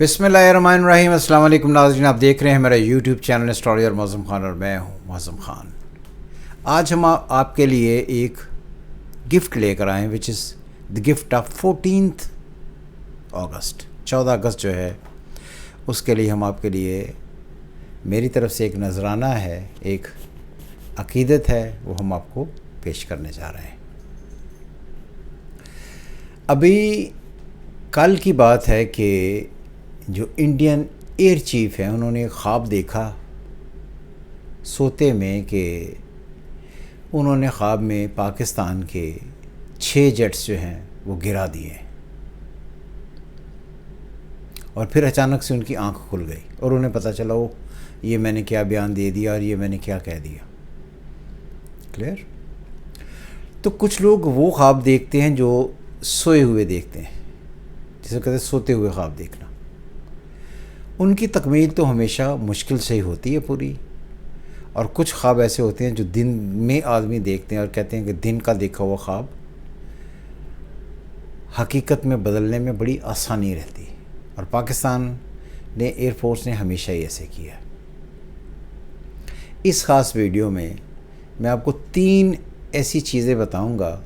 बिस्मिल्लाहिर्रहमानिर्रहीम। अस्सलाम वालेकुम नाज़रीन, आप देख रहे हैं मेरा YouTube channel astrologer Mauzam Khan और मैं हूं मौज़म ख़ान। आज हम आपके लिए एक गिफ्ट लेकर आए हैं which is the gift of 14 अगस्त। 14 अगस्त जो है उसके लिए हम आपके लिए मेरी तरफ से एक नजराना है, एक अकीदत है, वो हम आपको पेश करने जा रहे हैं। अभी कल की बात है कि जो इंडियन एयर चीफ हैं उन्होंने ख्वाब देखा सोते में कि उन्होंने ख्वाब में पाकिस्तान के 6 जेट्स जो हैं वो गिरा दिए और फिर अचानक से उनकी आंख खुल गई और उन्हें पता चला वो ये मैंने क्या बयान दे दिया और ये मैंने क्या कह दिया। क्लियर? तो कुछ लोग वो ख्वाब देखते हैं जो सोए हुए देखते हैं, जिसे कहते हैं सोते हुए ख्वाब देखना। उनकी तकमील तो हमेशा मुश्किल से ही होती है पूरी, और कुछ ख्वाब ऐसे होते हैं जो दिन में आदमी देखते हैं और कहते हैं कि दिन का देखा हुआ ख्वाब हकीकत में बदलने में बड़ी आसानी रहती है, और पाकिस्तान ने एयरफोर्स ने हमेशा ही ऐसे किया। इस ख़ास वीडियो में मैं आपको 3 ऐसी चीज़ें बताऊंगा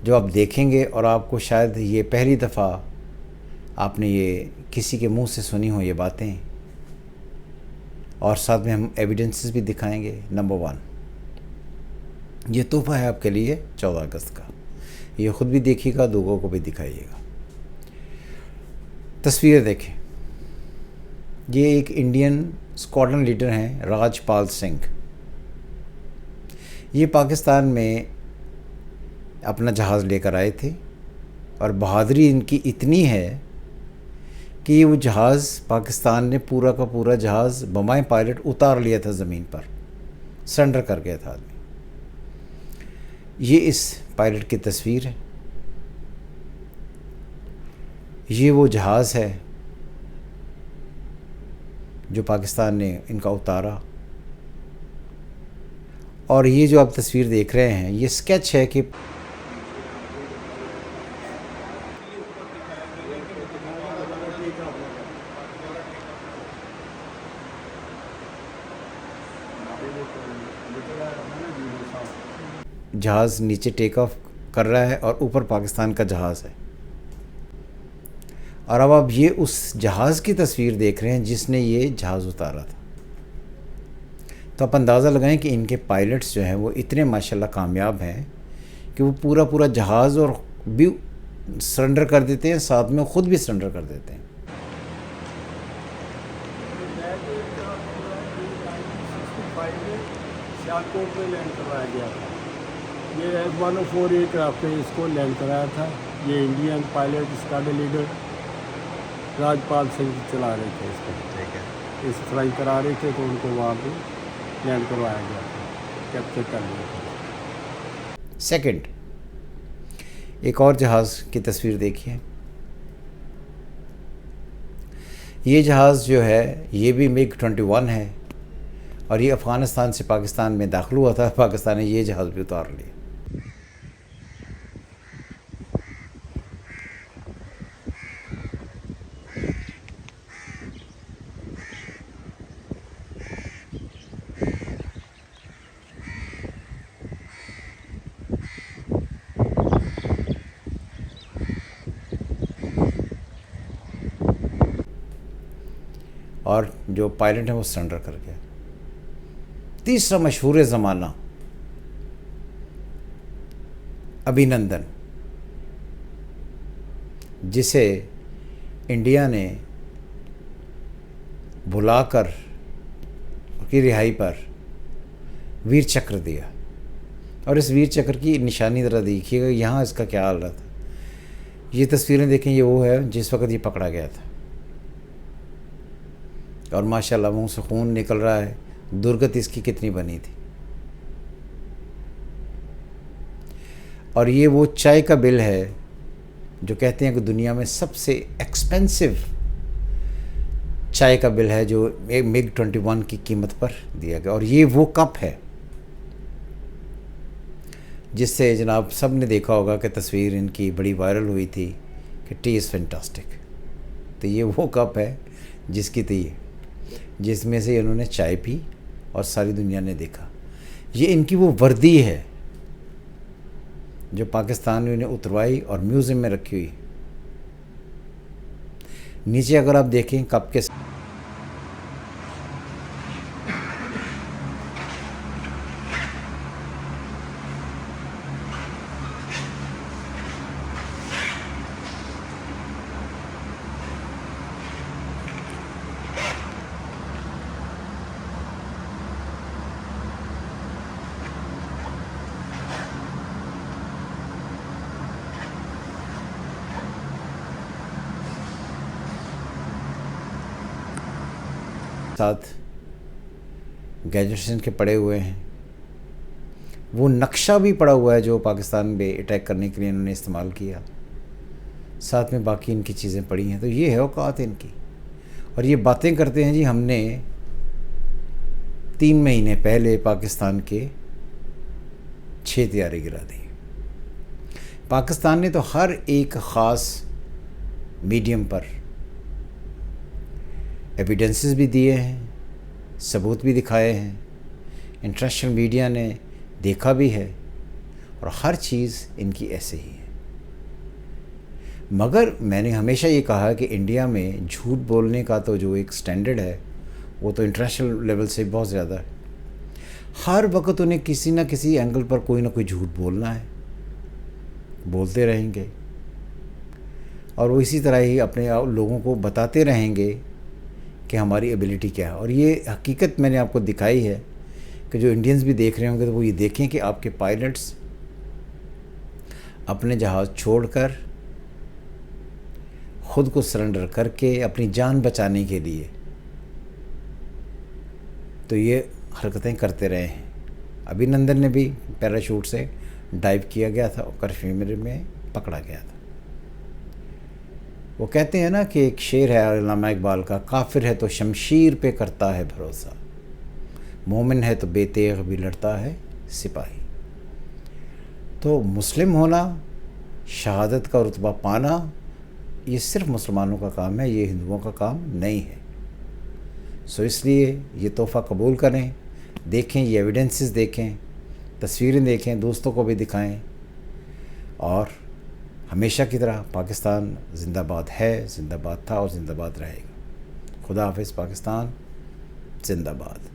जो आप देखेंगे और आपको शायद ये पहली दफ़ा आपने ये किसी के मुंह से सुनी हो ये बातें, और साथ में हम एविडेंसेस भी दिखाएंगे। नंबर 1, ये तोहफ़ा है आपके लिए 14 अगस्त का। ये ख़ुद भी देखिएगा, लोगों को भी दिखाइएगा। तस्वीर देखें। ये एक इंडियन स्क्वाड्रन लीडर हैं राजपाल सिंह। ये पाकिस्तान में अपना जहाज़ लेकर आए थे और बहादुरी इनकी इतनी है कि वो जहाज़ पाकिस्तान ने पूरा का पूरा जहाज़ बमाए पायलट उतार लिया था, ज़मीन पर सरेंडर कर गया था आदमी। ये इस पायलट की तस्वीर है। ये वो जहाज़ है जो पाकिस्तान ने इनका उतारा, और ये जो आप तस्वीर देख रहे हैं ये स्केच है कि जहाज़ नीचे टेक ऑफ कर रहा है और ऊपर पाकिस्तान का जहाज़ है। और अब आप ये उस जहाज़ की तस्वीर देख रहे हैं जिसने ये जहाज़ उतारा था। तो आप अंदाज़ा लगाएं कि इनके पायलट्स जो हैं वो इतने माशाल्लाह कामयाब हैं कि वो पूरा पूरा जहाज़ और भी सरेंडर कर देते हैं, साथ में ख़ुद भी सरेंडर कर देते हैं। सियालकोट में लैंड करवाया गया था। ये F-104 एयरक्राफ्ट पे इसको लैंड कराया था। ये Indian pilot squadron leader Rajpal Singh चला रहे थे इसको। ठीक है, इस फ्लाई करा रहे थे तो उनको वहाँ पे लैंड करवाया गया था, कैप्चर कर लिया था। सेकंड, एक और जहाज़ की तस्वीर देखिए। ये जहाज़ जो है ये भी MiG-21 है और ये अफ़गानिस्तान से पाकिस्तान में दाखिल हुआ था। पाकिस्तान ने ये जहाज़ भी उतार लिया। और जो पायलट है वो सरेंडर कर गया। तीसरा मशहूर ज़माना अभिनंदन, जिसे इंडिया ने बुलाकर उसकी रिहाई पर वीर चक्र दिया, और इस वीर चक्र की निशानी ज़रा देखिएगा यहाँ इसका क्या हाल रहा था। ये तस्वीरें देखें, ये वो है जिस वक्त ये पकड़ा गया था, और माशाल्लाह मुँह से खून निकल रहा है। दुर्गत इसकी कितनी बनी थी। और ये वो चाय का बिल है जो कहते हैं कि दुनिया में सबसे एक्सपेंसिव चाय का बिल है, जो MiG-21 की कीमत पर दिया गया। और ये वो कप है जिससे जनाब सब ने देखा होगा कि तस्वीर इनकी बड़ी वायरल हुई थी कि टी इज़ फैंटास्टिक। तो ये वो कप है जिसकी थी, जिसमें से इन्होंने चाय पी और सारी दुनिया ने देखा। ये इनकी वो वर्दी है जो पाकिस्तान ने उन्हें उतरवाई और म्यूज़ियम में रखी हुई। नीचे अगर आप देखें कप के साथ गैजेट्स के पड़े हुए हैं। वो नक्शा भी पड़ा हुआ है जो पाकिस्तान पे अटैक करने के लिए इन्होंने इस्तेमाल किया। साथ में बाकी इनकी चीज़ें पड़ी हैं। तो ये है औकात इनकी। और ये बातें करते हैं जी हमने 3 महीने पहले पाकिस्तान के 6 तैयारे गिरा दी। पाकिस्तान ने तो हर एक ख़ास मीडियम पर एविडेंसेस भी दिए हैं, सबूत भी दिखाए हैं, इंटरनेशनल मीडिया ने देखा भी है, और हर चीज़ इनकी ऐसे ही है। मगर मैंने हमेशा ये कहा कि इंडिया में झूठ बोलने का तो जो एक स्टैंडर्ड है वो तो इंटरनेशनल लेवल से बहुत ज़्यादा है। हर वक्त उन्हें किसी न किसी एंगल पर कोई ना कोई झूठ बोलना है, बोलते रहेंगे, और वो इसी तरह ही अपने लोगों को बताते रहेंगे कि हमारी एबिलिटी क्या है। और ये हकीकत मैंने आपको दिखाई है कि जो इंडियंस भी देख रहे होंगे तो वो ये देखें कि आपके पायलट्स अपने जहाज़ छोड़कर ख़ुद को सरेंडर करके अपनी जान बचाने के लिए तो ये हरकतें करते रहे हैं। अभिनंदन ने भी पैराशूट से डाइव किया गया था और कश्मीर में पकड़ा गया था। वो कहते हैं ना कि एक शेर है अल्लामा इकबाल का, काफिर है तो शमशीर पे करता है भरोसा, मोमिन है तो बेतेग भी लड़ता है सिपाही। तो मुस्लिम होना, शहादत का रुतबा पाना, ये सिर्फ मुसलमानों का काम है, ये हिंदुओं का काम नहीं है। सो इसलिए ये तोहफ़ा कबूल करें, देखें, ये एविडेंसेस देखें, तस्वीरें देखें, दोस्तों को भी दिखाएं, और हमेशा की तरह पाकिस्तान ज़िंदाबाद है, ज़िंदाबाद था और ज़िंदाबाद रहेगा। खुदा हाफिज़। पाकिस्तान ज़िंदाबाद।